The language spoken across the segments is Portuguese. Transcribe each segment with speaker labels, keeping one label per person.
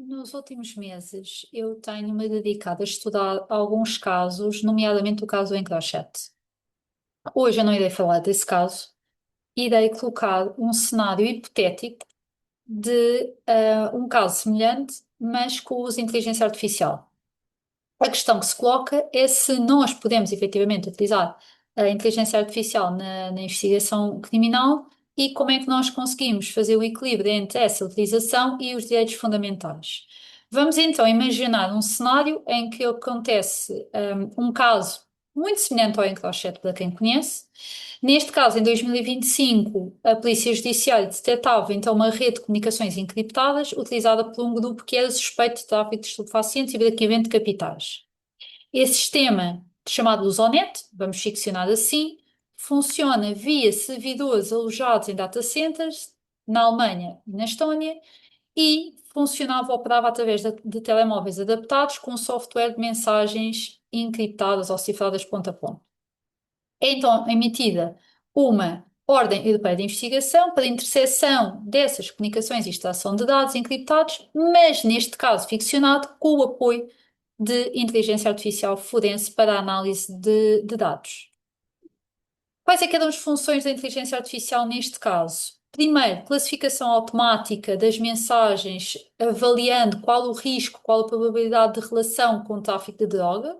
Speaker 1: Nos últimos meses, eu tenho-me dedicado a estudar alguns casos, nomeadamente o caso em Crochet. Hoje eu não irei falar desse caso, irei colocar um cenário hipotético de um caso semelhante, mas com o uso de inteligência artificial. A questão que se coloca é se nós podemos efetivamente utilizar a inteligência artificial na investigação criminal e como é que nós conseguimos fazer o equilíbrio entre essa utilização e os direitos fundamentais. Vamos então imaginar um cenário em que acontece um caso muito semelhante ao Encrochet, para quem conhece. Neste caso, em 2025, a Polícia Judiciária detectava então uma rede de comunicações encriptadas utilizada por um grupo que era suspeito de tráfico de estupefacientes e branqueamento de capitais. Esse sistema, chamado Lusonet, vamos ficcionar assim, funciona via servidores alojados em data centers na Alemanha e na Estónia e funcionava, operava através de telemóveis adaptados com software de mensagens encriptadas ou cifradas ponto a ponto. É então emitida uma ordem europeia de investigação para interseção dessas comunicações e extração de dados encriptados, mas neste caso ficcionado com o apoio de inteligência artificial forense para a análise de dados. Quais é que eram as funções da inteligência artificial neste caso? Primeiro, classificação automática das mensagens, avaliando qual o risco, qual a probabilidade de relação com o tráfico de droga.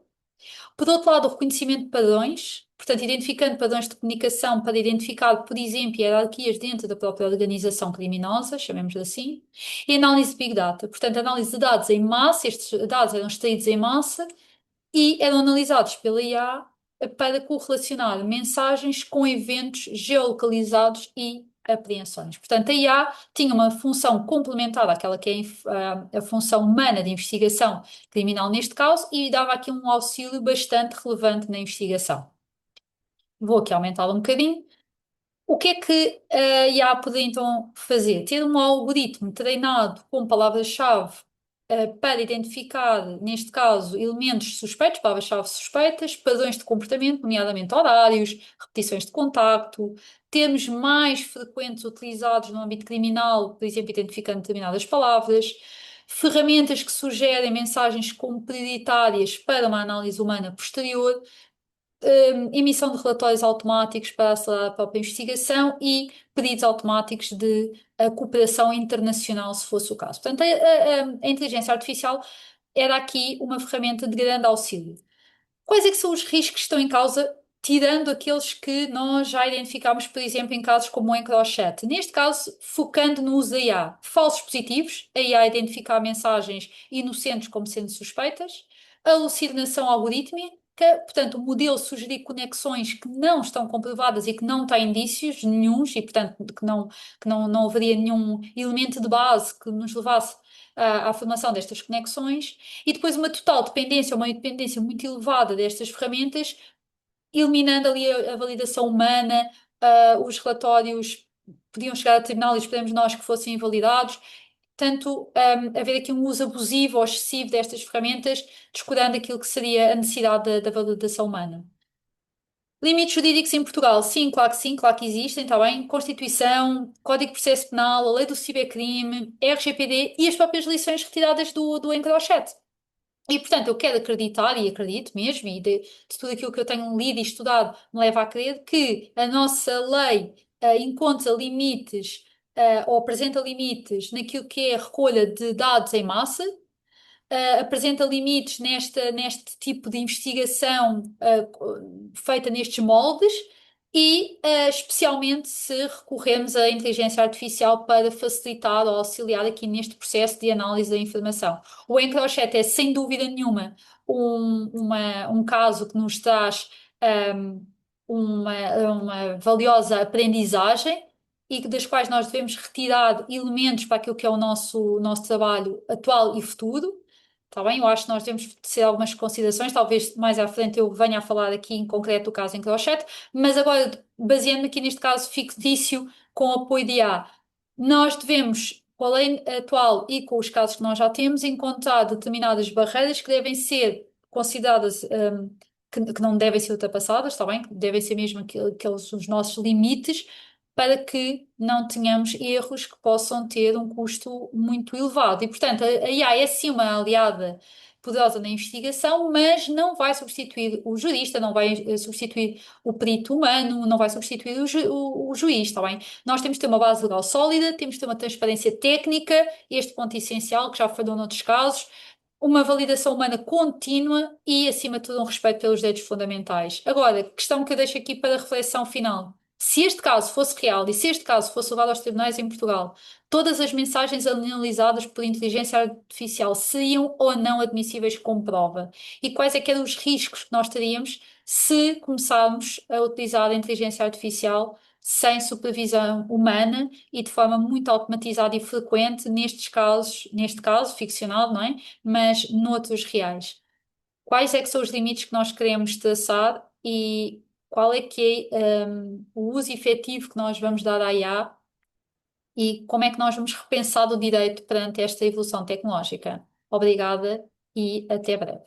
Speaker 1: Por outro lado, o reconhecimento de padrões, portanto, identificando padrões de comunicação para identificar, por exemplo, hierarquias dentro da própria organização criminosa, chamemos assim, e análise de Big Data, portanto, análise de dados em massa, estes dados eram extraídos em massa e eram analisados pela IA para correlacionar mensagens com eventos geolocalizados e apreensões. Portanto, a IA tinha uma função complementar àquela que é a função humana de investigação criminal neste caso e dava aqui um auxílio bastante relevante na investigação. Vou aqui aumentá-lo um bocadinho. O que é que a IA poderia então fazer? Ter um algoritmo treinado com palavras-chave para identificar, neste caso, elementos suspeitos, palavras-chave suspeitas, padrões de comportamento, nomeadamente horários, repetições de contacto, termos mais frequentes utilizados no âmbito criminal, por exemplo, identificando determinadas palavras, ferramentas que sugerem mensagens como prioritárias para uma análise humana posterior, emissão de relatórios automáticos para acelerar a própria investigação e pedidos automáticos de cooperação internacional, se fosse o caso. Portanto, a inteligência artificial era aqui uma ferramenta de grande auxílio. Quais é que são os riscos que estão em causa, tirando aqueles que nós já identificámos, por exemplo, em casos como o Encrochat? Neste caso, focando no uso da IA. Falsos positivos, a IA identificar mensagens inocentes como sendo suspeitas, alucinação algorítmica, portanto, o modelo sugerir conexões que não estão comprovadas e que não têm indícios nenhuns e, portanto, que não haveria nenhum elemento de base que nos levasse à formação destas conexões, e depois uma total dependência, uma dependência muito elevada destas ferramentas, eliminando ali a validação humana, os relatórios podiam chegar a tribunal e esperemos nós que fossem invalidados. Portanto, haver aqui um uso abusivo ou excessivo destas ferramentas, descurando aquilo que seria a necessidade da validação humana. Limites jurídicos em Portugal? Sim, claro que existem, está bem? Constituição, Código de Processo Penal, a Lei do Cibercrime, RGPD e as próprias lições retiradas do Encrochat. E, portanto, eu quero acreditar, e acredito mesmo, e de tudo aquilo que eu tenho lido e estudado me leva a crer que a nossa lei encontra limites ou apresenta limites naquilo que é a recolha de dados em massa, apresenta limites neste tipo de investigação feita nestes moldes e, especialmente, se recorremos à inteligência artificial para facilitar ou auxiliar aqui neste processo de análise da informação. O Encrochat é, sem dúvida nenhuma, um caso que nos traz um, uma valiosa aprendizagem e das quais nós devemos retirar elementos para aquilo que é o nosso trabalho atual e futuro. Está bem? Eu acho que nós devemos ter algumas considerações, talvez mais à frente eu venha a falar aqui em concreto do caso em Crochet, mas agora, baseando-me aqui neste caso fictício com apoio de IA, nós devemos, com a lei atual e com os casos que nós já temos, encontrar determinadas barreiras que devem ser consideradas, que não devem ser ultrapassadas, está bem? Que devem ser mesmo aqueles os nossos limites, para que não tenhamos erros que possam ter um custo muito elevado. E, portanto, a IA é sim uma aliada poderosa na investigação, mas não vai substituir o jurista, não vai substituir o perito humano, não vai substituir o juiz, está bem? Nós temos que ter uma base legal sólida, temos que ter uma transparência técnica, este ponto essencial que já falou noutros casos, uma validação humana contínua e, acima de tudo, um respeito pelos direitos fundamentais. Agora, questão que eu deixo aqui para reflexão final. Se este caso fosse real e se este caso fosse levado aos tribunais em Portugal, todas as mensagens analisadas por inteligência artificial seriam ou não admissíveis como prova? E quais é que eram os riscos que nós teríamos se começarmos a utilizar a inteligência artificial sem supervisão humana e de forma muito automatizada e frequente nestes casos, neste caso ficcional, não é? Mas noutros reais. Quais é que são os limites que nós queremos traçar e qual é que é, o uso efetivo que nós vamos dar à IA e como é que nós vamos repensar o direito perante esta evolução tecnológica? Obrigada e até breve.